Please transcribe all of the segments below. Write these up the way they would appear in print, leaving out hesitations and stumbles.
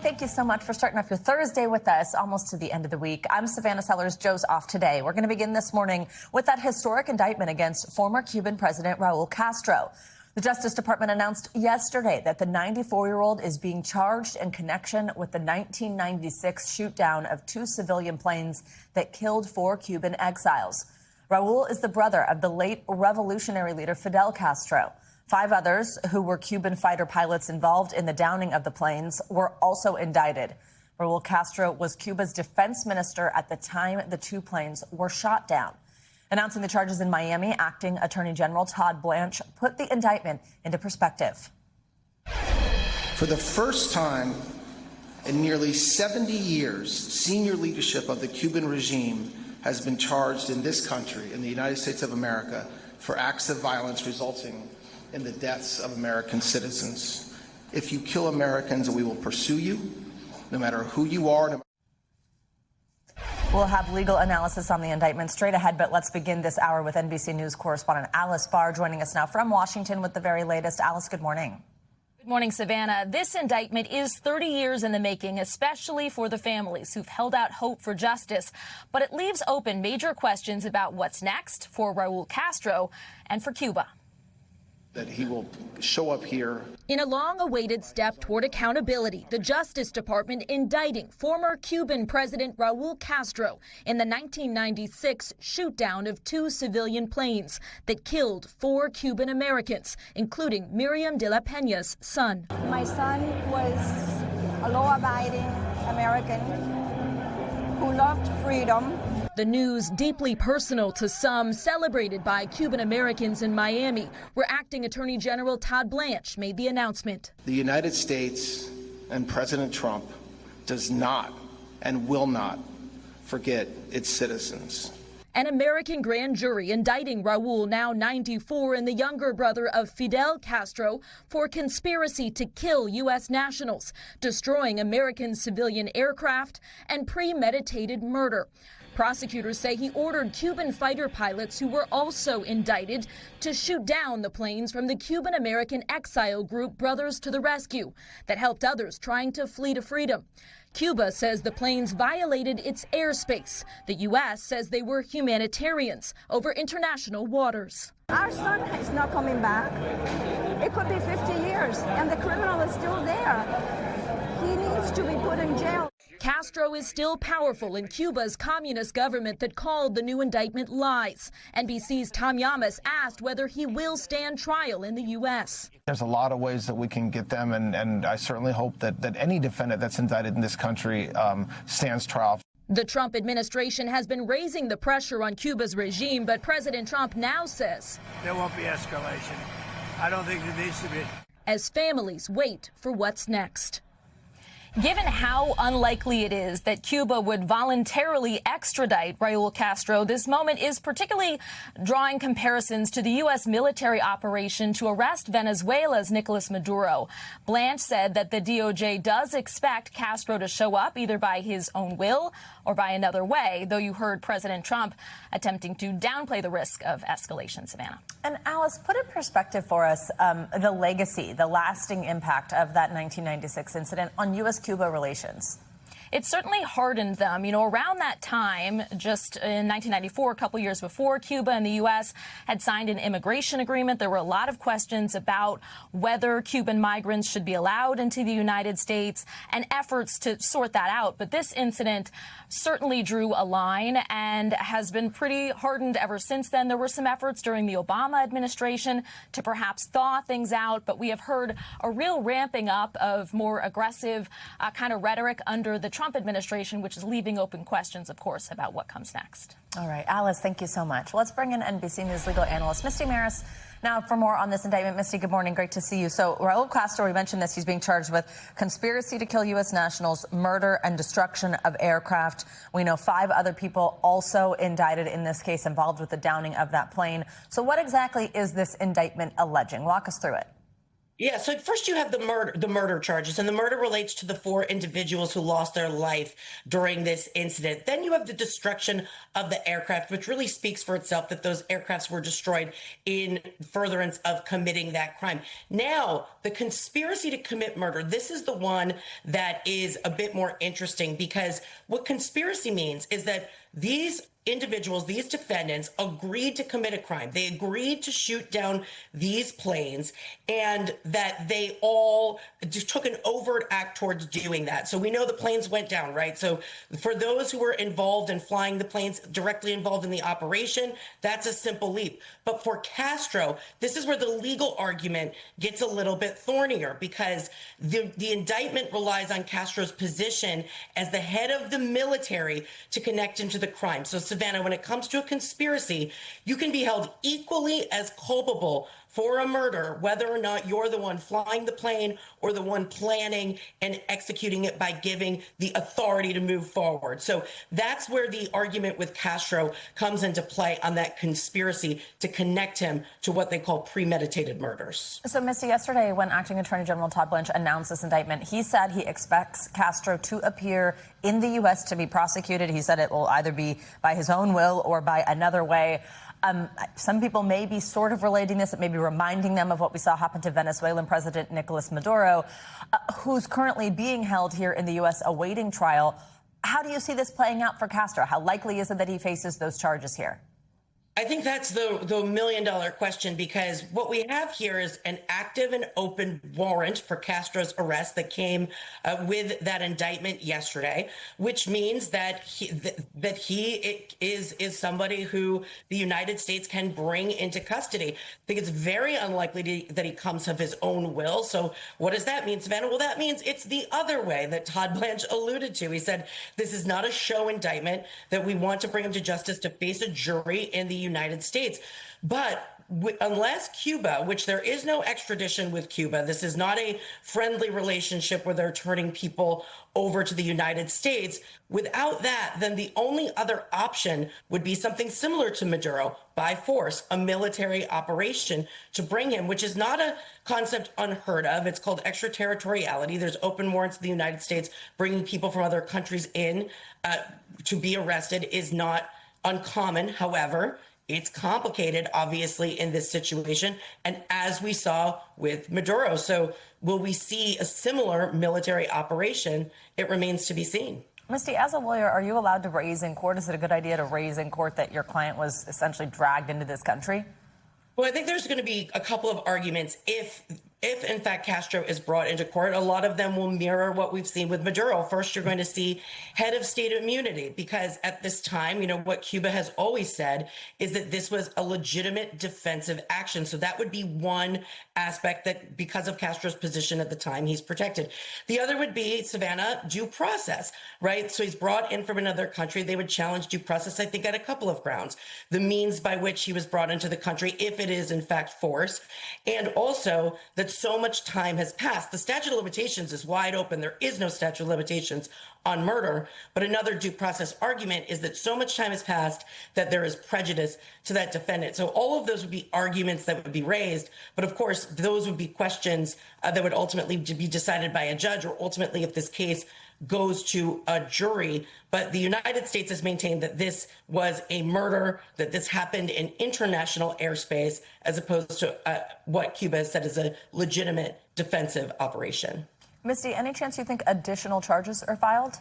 Thank you so much for starting off your Thursday with us, almost to the end of the week. I'm Savannah Sellers. Joe's off today. We're going to begin this morning with that historic indictment against former Cuban President Raúl Castro. The Justice Department announced yesterday that the 94-year-old is being charged in connection with the 1996 shoot-down of two civilian planes that killed 4 Cuban exiles. Raúl is the brother of the late revolutionary leader Fidel Castro. 5 others who were Cuban fighter pilots involved in the downing of the planes were also indicted. Raúl Castro was Cuba's defense minister at the time the 2 planes were shot down. Announcing the charges in Miami, Acting Attorney General Todd Blanche put the indictment into perspective. For the first time in nearly 70 years, senior leadership of the Cuban regime has been charged in this country, in the United States of America, for acts of violence resulting in the deaths of American citizens. If you kill Americans, we will pursue you, no matter who you are. We'll have legal analysis on the indictment straight ahead, but let's begin this hour with NBC News correspondent Alice Barr joining us now from Washington with the very latest. Alice, good morning. Good morning, Savannah. This indictment is 30 years in the making, especially for the families who've held out hope for justice. But it leaves open major questions about what's next for Raúl Castro and for Cuba. That he will show up here. In a long-awaited step toward accountability, the Justice Department indicting former Cuban President Raúl Castro in the 1996 shoot-down of 2 civilian planes that killed 4 Cuban Americans, including Miriam de la Peña's son. My son was a law-abiding American who loved freedom. The news, deeply personal to some, celebrated by Cuban Americans in Miami, where Acting Attorney General Todd Blanche made the announcement. The United States and President Trump does not and will not forget its citizens. An American grand jury indicting Raúl, now 94, and the younger brother of Fidel Castro for conspiracy to kill U.S. nationals, destroying American civilian aircraft, and premeditated murder. Prosecutors say he ordered Cuban fighter pilots who were also indicted to shoot down the planes from the Cuban-American exile group Brothers to the Rescue that helped others trying to flee to freedom. Cuba says the planes violated its airspace. The U.S. says they were humanitarians over international waters. Our son is not coming back. It could be 50 years, and the criminal is still there. He needs to be put in jail. Castro is still powerful in Cuba's communist government that called the new indictment lies. NBC's Tom Llamas asked whether he will stand trial in the U.S. There's a lot of ways that we can get them, and I certainly hope that any defendant that's indicted in this country stands trial. The Trump administration has been raising the pressure on Cuba's regime, but President Trump now says there won't be escalation. I don't think there needs to be. As families wait for what's next. Given how unlikely it is that Cuba would voluntarily extradite Raúl Castro, this moment is particularly drawing comparisons to the U.S. military operation to arrest Venezuela's Nicolas Maduro. Blanche said that the DOJ does expect Castro to show up either by his own will or by another way, though you heard President Trump attempting to downplay the risk of escalation, Savannah. And Alice, put in perspective for us the legacy, the lasting impact of that 1996 incident on U.S.-Cuba relations. It certainly hardened them. You know, around that time, just in 1994, a couple years before, Cuba and the U.S. had signed an immigration agreement. There were a lot of questions about whether Cuban migrants should be allowed into the United States and efforts to sort that out. But this incident certainly drew a line and has been pretty hardened ever since then. There were some efforts during the Obama administration to perhaps thaw things out, but we have heard a real ramping up of more aggressive kind of rhetoric under the Trump administration, which is leaving open questions, of course, about what comes next. All right, Alice, thank you so much. Let's bring in NBC News legal analyst Misty Maris now for more on this indictment. Misty, good morning. Great to see you. So Raúl Castro, we mentioned this. He's being charged with conspiracy to kill U.S. nationals, murder and destruction of aircraft. We know 5 other people also indicted in this case involved with the downing of that plane. So what exactly is this indictment alleging? Walk us through it. Yeah, so first you have the murder charges, and the murder relates to the four individuals who lost their life during this incident. Then you have the destruction of the aircraft, which really speaks for itself that those aircrafts were destroyed in furtherance of committing that crime. Now, the conspiracy to commit murder, this is the one that is a bit more interesting, because what conspiracy means is that these individuals, these defendants, agreed to commit a crime. They agreed to shoot down these planes, and that they all just took an overt act towards doing that. So we know the planes went down, right? So for those who were involved in flying the planes, directly involved in the operation, that's a simple leap. But for Castro, this is where the legal argument gets a little bit thornier, because the indictment relies on Castro's position as the head of the military to connect him to the crime. So Savannah, when it comes to a conspiracy, you can be held equally as culpable for a murder, whether or not you're the one flying the plane or the one planning and executing it by giving the authority to move forward. So that's where the argument with Castro comes into play on that conspiracy to connect him to what they call premeditated murders. So, Misty, yesterday when Acting Attorney General Todd Blanche announced this indictment, he said he expects Castro to appear in the U.S. to be prosecuted. He said it will either be by his own will or by another way. Some people may be sort of relating this. It may be reminding them of what we saw happen to Venezuelan President Nicolas Maduro, who's currently being held here in the U.S. awaiting trial. How do you see this playing out for Castro? How likely is it that he faces those charges here? I think that's the million-dollar question, because what we have here is an active and open warrant for Castro's arrest that came with that indictment yesterday, which means that he is somebody who the United States can bring into custody. I think it's very unlikely that he comes of his own will. So what does that mean, Savannah? Well, that means it's the other way that Todd Blanche alluded to. He said, this is not a show indictment, that we want to bring him to justice to face a jury in the United States. But unless Cuba, which there is no extradition with Cuba, this is not a friendly relationship where they're turning people over to the United States. Without that, then the only other option would be something similar to Maduro, by force, a military operation to bring him, which is not a concept unheard of. It's called extraterritoriality. There's open warrants in the United States. Bringing people from other countries in to be arrested is not uncommon. However, it's complicated, obviously, in this situation, and as we saw with Maduro. So will we see a similar military operation? It remains to be seen. Misty, as a lawyer, are you allowed to raise in court? Is it a good idea to raise in court that your client was essentially dragged into this country? Well, I think there's going to be a couple of arguments if in fact Castro is brought into court. A lot of them will mirror what we've seen with Maduro. First, you're going to see head of state immunity, because at this time, what Cuba has always said is that this was a legitimate defensive action. So that would be one aspect that, because of Castro's position at the time, he's protected. The other would be, Savannah, due process, right? So he's brought in from another country. They would challenge due process, I think, at a couple of grounds. The means by which he was brought into the country, if it is in fact force, and also that so much time has passed. The statute of limitations is wide open. There is no statute of limitations on murder. But another due process argument is that so much time has passed that there is prejudice to that defendant. So all of those would be arguments that would be raised. But of course, those would be questions that would ultimately be decided by a judge, or ultimately, if this case goes to a jury. But the United States has maintained that this was a murder, that this happened in international airspace, as opposed to what Cuba has said is a legitimate defensive operation. Misty, any chance you think additional charges are filed?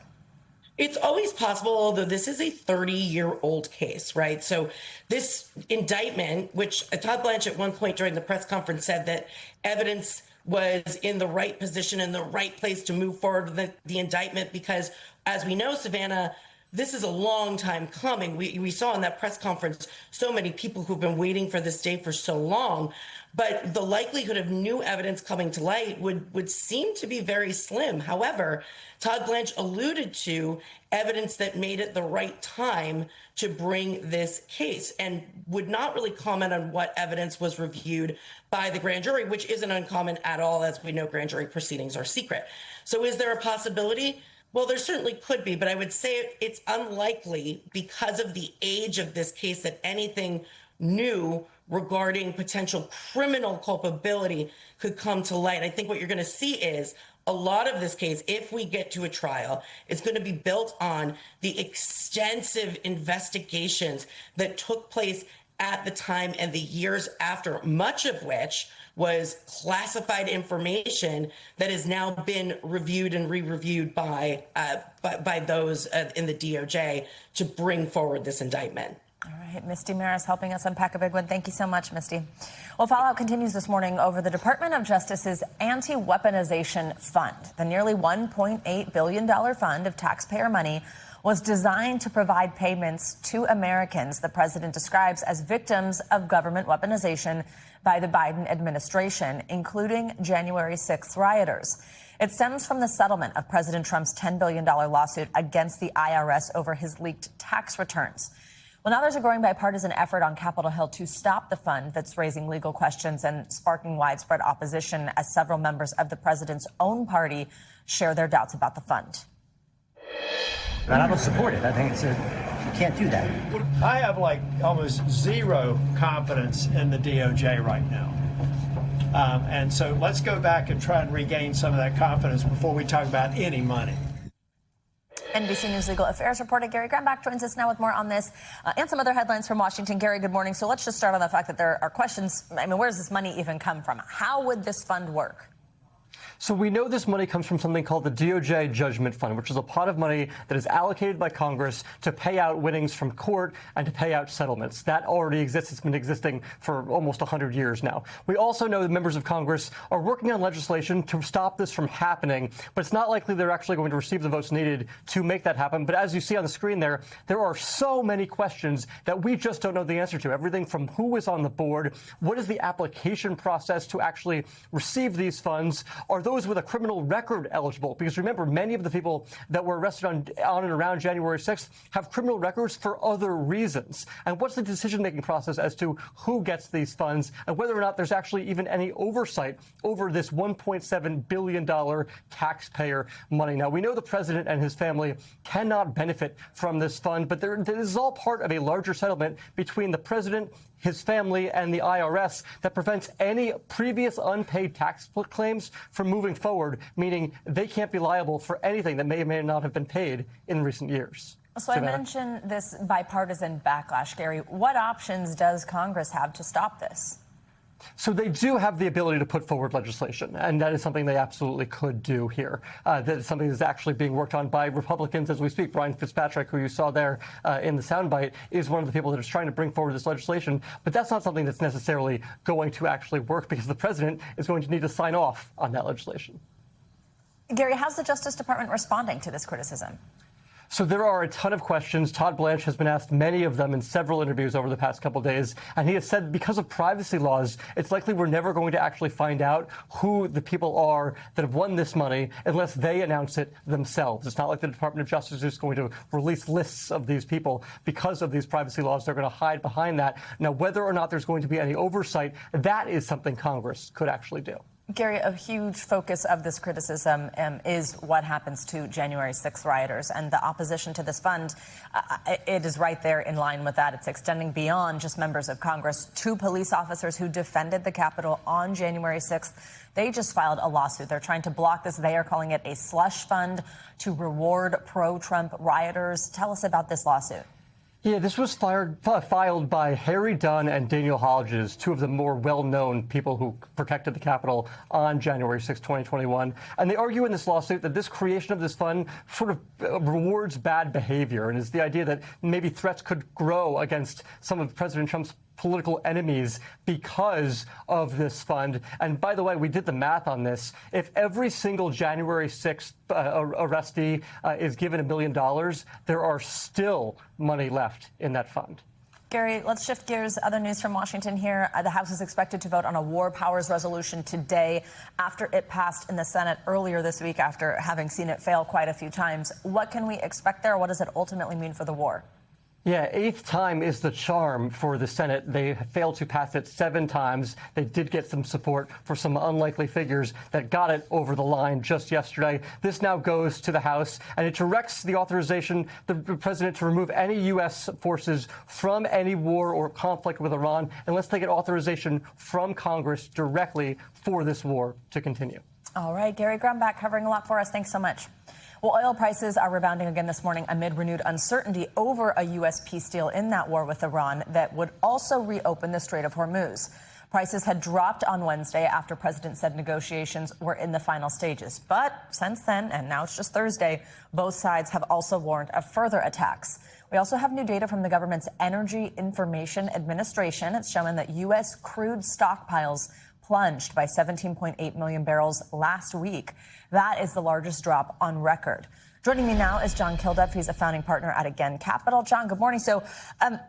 It's always possible, although this is a 30-year-old case, right? So this indictment, which Todd Blanche at one point during the press conference said that evidence was in the right position, in the right place to move forward with the indictment, because as we know, Savannah, this is a long time coming. We saw in that press conference so many people who've been waiting for this day for so long, but the likelihood of new evidence coming to light would seem to be very slim. However, Todd Blanche alluded to evidence that made it the right time to bring this case, and would not really comment on what evidence was reviewed by the grand jury, which isn't uncommon at all. As we know, grand jury proceedings are secret. So is there a possibility? Well, there certainly could be, but I would say it's unlikely, because of the age of this case, that anything new regarding potential criminal culpability could come to light. I think what you're going to see is a lot of this case, if we get to a trial, is going to be built on the extensive investigations that took place at the time and the years after, much of which was classified information that has now been reviewed and re-reviewed by those in the DOJ to bring forward this indictment. All right, Misty Maris helping us unpack a big one. Thank you so much, Misty. Well, fallout continues this morning over the Department of Justice's anti-weaponization fund. The nearly $1.8 billion fund of taxpayer money was designed to provide payments to Americans the president describes as victims of government weaponization by the Biden administration, including January 6th rioters. It stems from the settlement of President Trump's $10 billion lawsuit against the IRS over his leaked tax returns. Well, now there's a growing bipartisan effort on Capitol Hill to stop the fund that's raising legal questions and sparking widespread opposition as several members of the president's own party share their doubts about the fund. And I don't support it. I think you can't do that. I have like almost zero confidence in the DOJ right now. And so let's go back and try and regain some of that confidence before we talk about any money. NBC News legal affairs reporter Gary Grambach joins us now with more on this and some other headlines from Washington. Gary, good morning. So let's just start on the fact that there are questions. I mean, where does this money even come from? How would this fund work? So we know this money comes from something called the DOJ Judgment Fund, which is a pot of money that is allocated by Congress to pay out winnings from court and to pay out settlements. That already exists. It's been existing for almost 100 years now. We also know that members of Congress are working on legislation to stop this from happening, but it's not likely they're actually going to receive the votes needed to make that happen. But as you see on the screen there are so many questions that we just don't know the answer to. Everything from who is on the board, what is the application process to actually receive these funds, are those with a criminal record eligible? Because remember, many of the people that were arrested on and around January 6th have criminal records for other reasons. And what's the decision-making process as to who gets these funds and whether or not there's actually even any oversight over this $1.7 billion taxpayer money? Now, we know the president and his family cannot benefit from this fund, but this is all part of a larger settlement between the president, his family, and the IRS that prevents any previous unpaid tax claims from moving forward, meaning they can't be liable for anything that may or may not have been paid in recent years. So I mentioned this bipartisan backlash, Gary. What options does Congress have to stop this? So they do have the ability to put forward legislation, and that is something they absolutely could do here. That is something that's actually being worked on by Republicans as we speak. Brian Fitzpatrick, who you saw there in the soundbite, is one of the people that is trying to bring forward this legislation. But that's not something that's necessarily going to actually work because the president is going to need to sign off on that legislation. Gary, how's the Justice Department responding to this criticism? So there are a ton of questions. Todd Blanche has been asked many of them in several interviews over the past couple of days. And he has said because of privacy laws, it's likely we're never going to actually find out who the people are that have won this money unless they announce it themselves. It's not like the Department of Justice is going to release lists of these people. Because of these privacy laws, they're going to hide behind that. Now, whether or not there's going to be any oversight, that is something Congress could actually do. Gary, a huge focus of this criticism is what happens to January 6th rioters and the opposition to this fund. It is right there in line with that. It's extending beyond just members of Congress. 2 police officers who defended the Capitol on January 6th, they just filed a lawsuit. They're trying to block this. They are calling it a slush fund to reward pro-Trump rioters. Tell us about this lawsuit. Yeah, this was filed by Harry Dunn and Daniel Hodges, 2 of the more well-known people who protected the Capitol on January 6, 2021. And they argue in this lawsuit that this creation of this fund sort of rewards bad behavior, and is the idea that maybe threats could grow against some of President Trump's political enemies because of this fund. And by the way, we did the math on this. If every single January 6th arrestee is given $1 million, there are still money left in that fund. Gary, let's shift gears. Other news from Washington here. The House is expected to vote on a war powers resolution today after it passed in the Senate earlier this week after having seen it fail quite a few times. What can we expect there? What does it ultimately mean for the war? Yeah, 8th time is the charm for the Senate. They failed to pass it 7 times. They did get some support for some unlikely figures that got it over the line just yesterday. This now goes to the House, and it directs the authorization, the president, to remove any U.S. forces from any war or conflict with Iran unless they get authorization from Congress directly for this war to continue. All right, Gary Grumbach covering a lot for us. Thanks so much. Well, oil prices are rebounding again this morning amid renewed uncertainty over a U.S. peace deal in that war with Iran that would also reopen the Strait of Hormuz. Prices had dropped on Wednesday after President said negotiations were in the final stages. But since then, and now it's just Thursday, both sides have also warned of further attacks. We also have new data from the government's Energy Information Administration. It's showing that U.S. crude stockpiles plunged by 17.8 million barrels last week. That is the largest drop on record. Joining me now is John Kilduff. He's a founding partner at Again Capital. John, good morning. So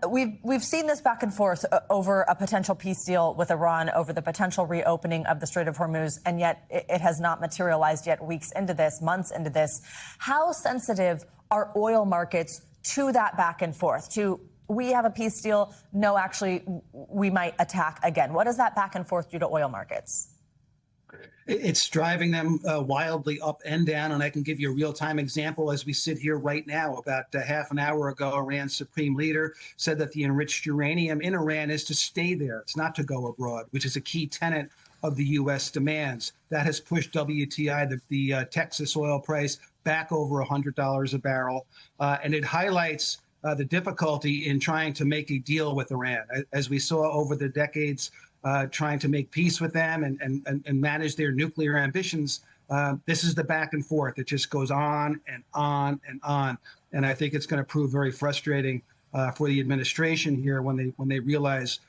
we've seen this back and forth over a potential peace deal with Iran, over the potential reopening of the Strait of Hormuz, and yet it has not materialized yet weeks into this, months into this. How sensitive are oil markets to that back and forth, to we have a peace deal, no, actually, we might attack again? What does that back and forth do to oil markets? It's driving them wildly up and down. And I can give you a real-time example as we sit here right now. About half an hour ago, Iran's supreme leader said that the enriched uranium in Iran is to stay there. It's not to go abroad, which is a key tenet of the U.S. demands. That has pushed WTI, the Texas oil price, back over $100 a barrel. And it highlights the difficulty in trying to make a deal with Iran. As we saw over the decades, trying to make peace with them and manage their nuclear ambitions, this is the back and forth. It just goes on and on and on. And I think it's going to prove very frustrating for the administration here when they realize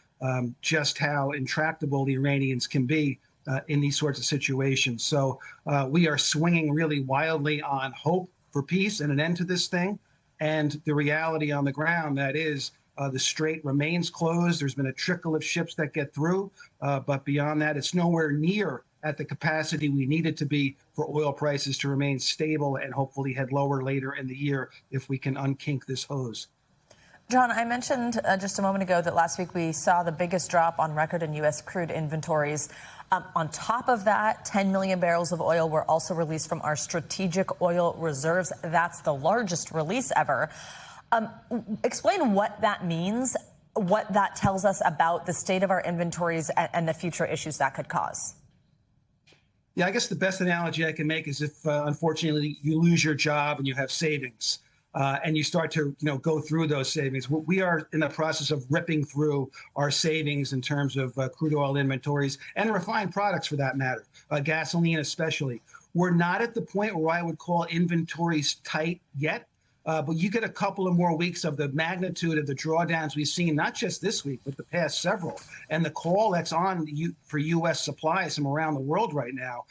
just how intractable the Iranians can be in these sorts of situations. So we are swinging really wildly on hope for peace and an end to this thing. And the reality on the ground, that is, the strait remains closed. There's been a trickle of ships that get through. But beyond that, it's nowhere near at the capacity we need it to be for oil prices to remain stable and hopefully head lower later in the year if we can unkink this hose. John, I mentioned just a moment ago that last week we saw the biggest drop on record in U.S. crude inventories. On top of that, 10 million barrels of oil were also released from our strategic oil reserves. That's the largest release ever. Explain what that means, what that tells us about the state of our inventories and the future issues that could cause. Yeah, I guess the best analogy I can make is if, unfortunately, you lose your job and you have savings. And you start to, go through those savings. We are in the process of ripping through our savings in terms of crude oil inventories and refined products, for that matter, gasoline especially. We're not at the point where I would call inventories tight yet, but you get a couple of more weeks of the magnitude of the drawdowns we've seen, not just this week, but the past several. And the call that's on for U.S. supplies from around the world right now,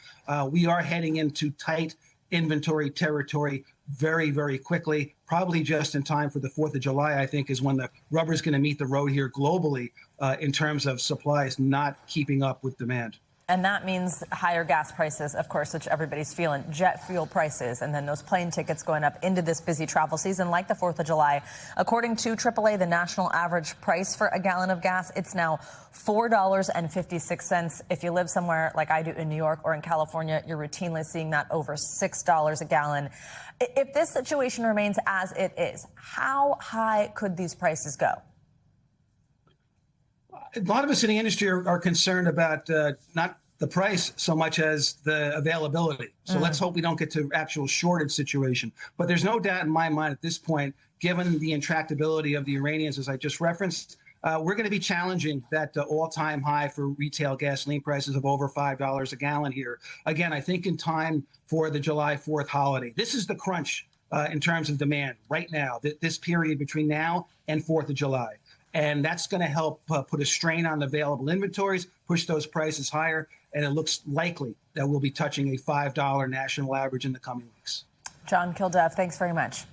we are heading into tight inventory territory very, very quickly, probably just in time for the 4th of July, I think, is when the rubber's going to meet the road here globally in terms of supplies not keeping up with demand. And that means higher gas prices, of course, which everybody's feeling, jet fuel prices, and then those plane tickets going up into this busy travel season like the 4th of July. According to AAA, the national average price for a gallon of gas, it's now $4.56. If you live somewhere like I do in New York or in California, you're routinely seeing that over $6 a gallon. If this situation remains as it is, how high could these prices go? A lot of us in the industry are concerned about not the price so much as the availability. So let's hope we don't get to actual shortage situation. But there's no doubt in my mind at this point, given the intractability of the Iranians, as I just referenced, we're going to be challenging that all-time high for retail gasoline prices of over $5 a gallon here. Again, I think in time for the July 4th holiday. This is the crunch in terms of demand right now, this period between now and 4th of July. And that's going to help put a strain on available inventories, push those prices higher, and it looks likely that we'll be touching a $5 national average in the coming weeks. John Kilduff, thanks very much.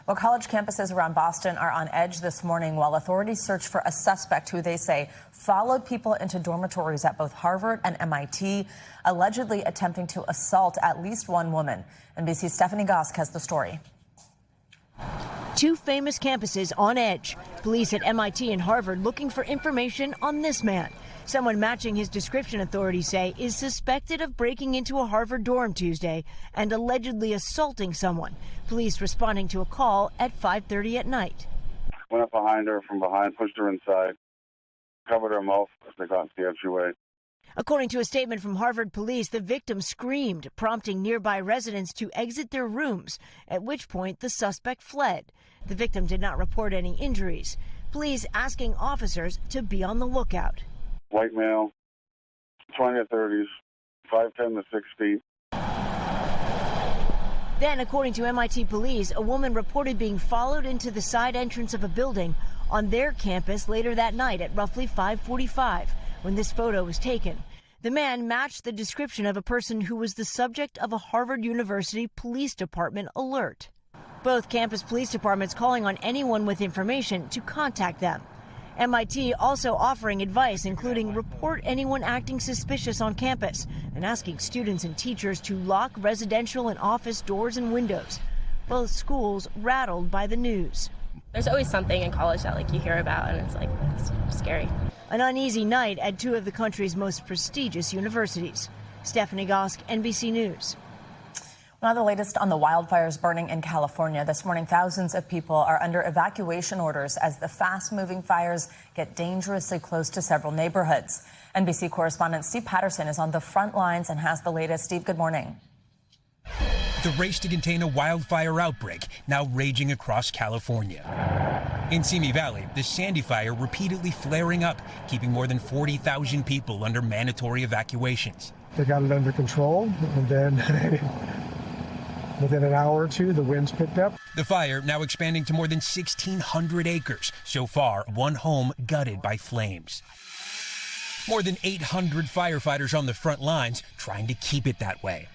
Well, college campuses around Boston are on edge this morning while authorities search for a suspect who they say followed people into dormitories at both Harvard and MIT, allegedly attempting to assault at least one woman. NBC's Stephanie Gosk has the story. Two famous campuses on edge. Police at MIT and Harvard looking for information on this man. Someone matching his description, authorities say, is suspected of breaking into a Harvard dorm Tuesday and allegedly assaulting someone. Police responding to a call at 5:30 at night. Went up behind her from behind, pushed her inside, covered her mouth because they thought she had she way. According to a statement from Harvard police, the victim screamed, prompting nearby residents to exit their rooms, at which point the suspect fled. The victim did not report any injuries. Police asking officers to be on the lookout. White male, 20 or 30s, 5'10" to 6 feet. Then, according to MIT police, a woman reported being followed into the side entrance of a building on their campus later that night at roughly 5:45 when this photo was taken. The man matched the description of a person who was the subject of a Harvard University Police Department alert. Both campus police departments calling on anyone with information to contact them. MIT also offering advice, including report anyone acting suspicious on campus and asking students and teachers to lock residential and office doors and windows. Both schools rattled by the news. There's always something in college that you hear about, and it's scary. An uneasy night at two of the country's most prestigious universities. Stephanie Gosk, NBC News. Now the latest on the wildfires burning in California. This morning, thousands of people are under evacuation orders as the fast-moving fires get dangerously close to several neighborhoods. NBC correspondent Steve Patterson is on the front lines and has the latest. Steve, good morning. The race to contain a wildfire outbreak now raging across California. In Simi Valley, the Sandy fire repeatedly flaring up, keeping more than 40,000 people under mandatory evacuations. They got it under control, and then within an hour or two, the winds picked up. The fire now expanding to more than 1,600 acres. So far, one home gutted by flames. More than 800 firefighters on the front lines trying to keep it that way.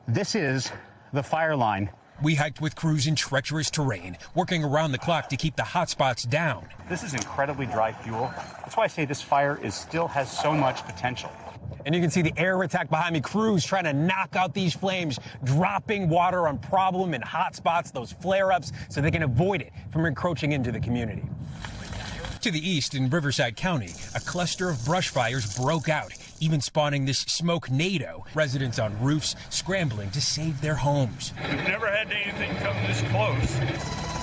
This is the fire line. We hiked with crews in treacherous terrain, working around the clock to keep the hot spots down. This is incredibly dry fuel. That's why I say this fire still has so much potential. And you can see the air attack behind me, crews trying to knock out these flames, dropping water on problem and hot spots, those flare-ups, so they can avoid it from encroaching into the community. To the east in Riverside County, a cluster of brush fires broke out, even spawning this smoke-nado. Residents on roofs scrambling to save their homes. We've never had anything come this close.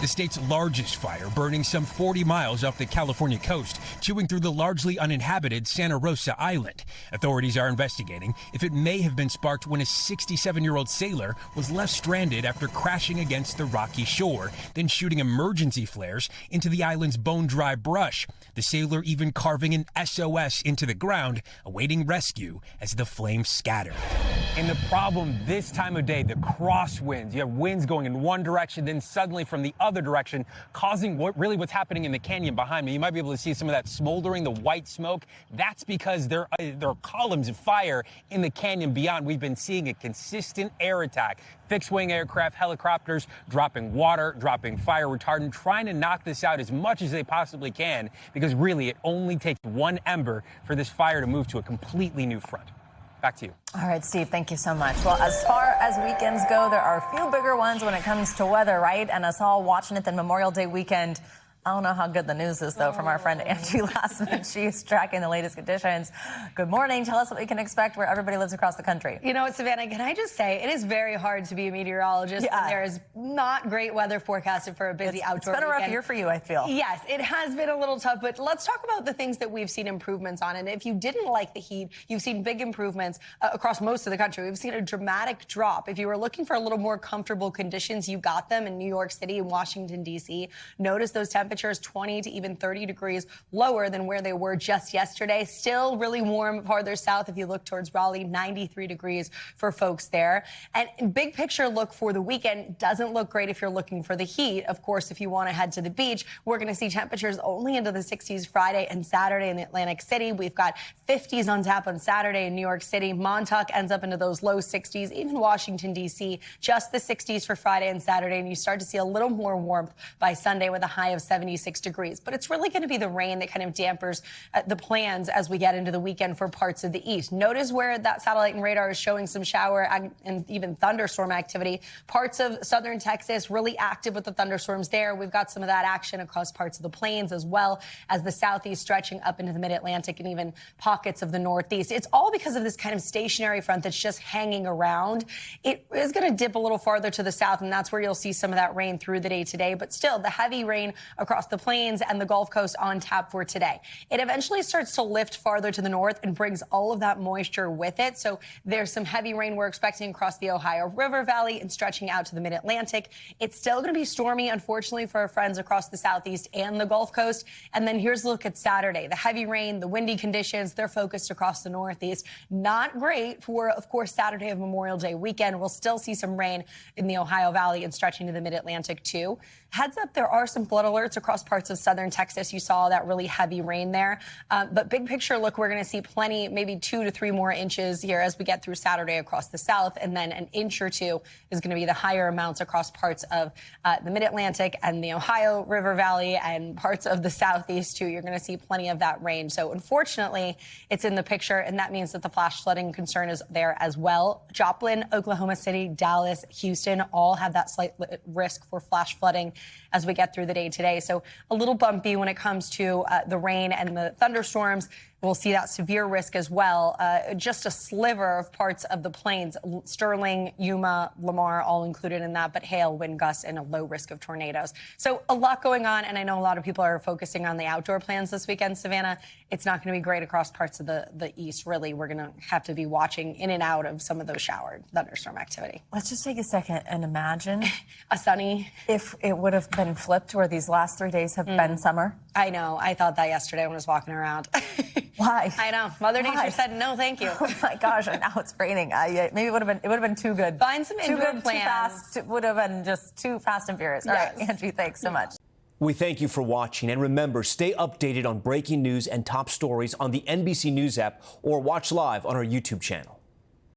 The state's largest fire burning some 40 miles off the California coast, chewing through the largely uninhabited Santa Rosa Island. Authorities are investigating if it may have been sparked when a 67-year-old sailor was left stranded after crashing against the rocky shore, then shooting emergency flares into the island's bone-dry brush. The sailor even carving an SOS into the ground, awaiting rescue as the flames scattered. And the problem this time of day, the crosswinds. You have winds going in one direction, then suddenly from the other direction, causing what's happening in the canyon behind me. You might be able to see some of that smoldering, the white smoke. That's because there are columns of fire in the canyon beyond. We've been seeing a consistent air attack. Fixed-wing aircraft, helicopters dropping water, dropping fire retardant, trying to knock this out as much as they possibly can, because really it only takes one ember for this fire to move to a completely new front. Back to you. All right, Steve, thank you so much. Well, as far as weekends go, there are a few bigger ones when it comes to weather, right? And us all watching it the Memorial Day weekend. I don't know how good the news is, though, from our friend Angie Lassman. She's tracking the latest conditions. Good morning. Tell us what we can expect where everybody lives across the country. You know what, Savannah, can I just say, it is very hard to be a meteorologist when there is not great weather forecasted for a busy outdoor It's been a rough weekend. year for you, I feel. Yes, it has been a little tough, but let's talk about the things that we've seen improvements on. And if you didn't like the heat, you've seen big improvements across most of the country. We've seen a dramatic drop. If you were looking for a little more comfortable conditions, you got them in New York City and Washington, D.C. Notice those temperatures 20 to even 30 degrees lower than where they were just yesterday. Still really warm farther south. If you look towards Raleigh, 93 degrees for folks there. And big picture look for the weekend doesn't look great if you're looking for the heat. Of course, if you want to head to the beach, we're going to see temperatures only into the 60s Friday and Saturday in Atlantic City. We've got 50s on tap on Saturday in New York City. Montauk ends up into those low 60s. Even Washington, D.C., just the 60s for Friday and Saturday. And you start to see a little more warmth by Sunday with a high of 70. 76 degrees. But it's really going to be the rain that kind of dampers the plans as we get into the weekend for parts of the east. Notice where that satellite and radar is showing some shower and even thunderstorm activity. Parts of southern Texas really active with the thunderstorms there. We've got some of that action across parts of the plains as well as the southeast stretching up into the mid-Atlantic and even pockets of the northeast. It's all because of this kind of stationary front that's just hanging around. It is going to dip a little farther to the south, and that's where you'll see some of that rain through the day today. But still, the heavy rain across the plains and the Gulf Coast on tap for today. It eventually starts to lift farther to the north and brings all of that moisture with it. So there's some heavy rain we're expecting across the Ohio River Valley and stretching out to the mid-Atlantic. It's still going to be stormy, unfortunately, for our friends across the southeast and the Gulf Coast. And then here's a look at Saturday. The heavy rain, the windy conditions, they're focused across the northeast. Not great for, of course, Saturday of Memorial Day weekend. We'll still see some rain in the Ohio Valley and stretching to the mid-Atlantic, too. Heads up, there are some flood alerts across parts of southern Texas. You saw that really heavy rain there. But big picture, look, we're going to see plenty, maybe 2 to 3 more inches here as we get through Saturday across the south. And then an inch or 2 is going to be the higher amounts across parts of the mid-Atlantic and the Ohio River Valley and parts of the southeast, too. You're going to see plenty of that rain. So unfortunately, it's in the picture, and that means that the flash flooding concern is there as well. Joplin, Oklahoma City, Dallas, Houston all have that slight risk for flash flooding as we get through the day today. So a little bumpy when it comes to the rain and the thunderstorms. We'll see that severe risk as well. Just a sliver of parts of the plains, Sterling, Yuma, Lamar, all included in that, but hail, wind gusts, and a low risk of tornadoes. So a lot going on, and I know a lot of people are focusing on the outdoor plans this weekend, Savannah. It's not going to be great across parts of the east, really. We're going to have to be watching in and out of some of those showered thunderstorm activity. Let's just take a second and imagine a sunny. If it would have been flipped where these last 3 days have been summer. I know. I thought that yesterday when I was walking around. Why? I know. Mother Nature said no, thank you. Oh my gosh! And now it's raining. Maybe it would have been too good. Find some indoor plans. Too fast. It would have been just too fast and furious. All right, Angie, thanks so much. We thank you for watching, and remember, stay updated on breaking news and top stories on the NBC News app or watch live on our YouTube channel.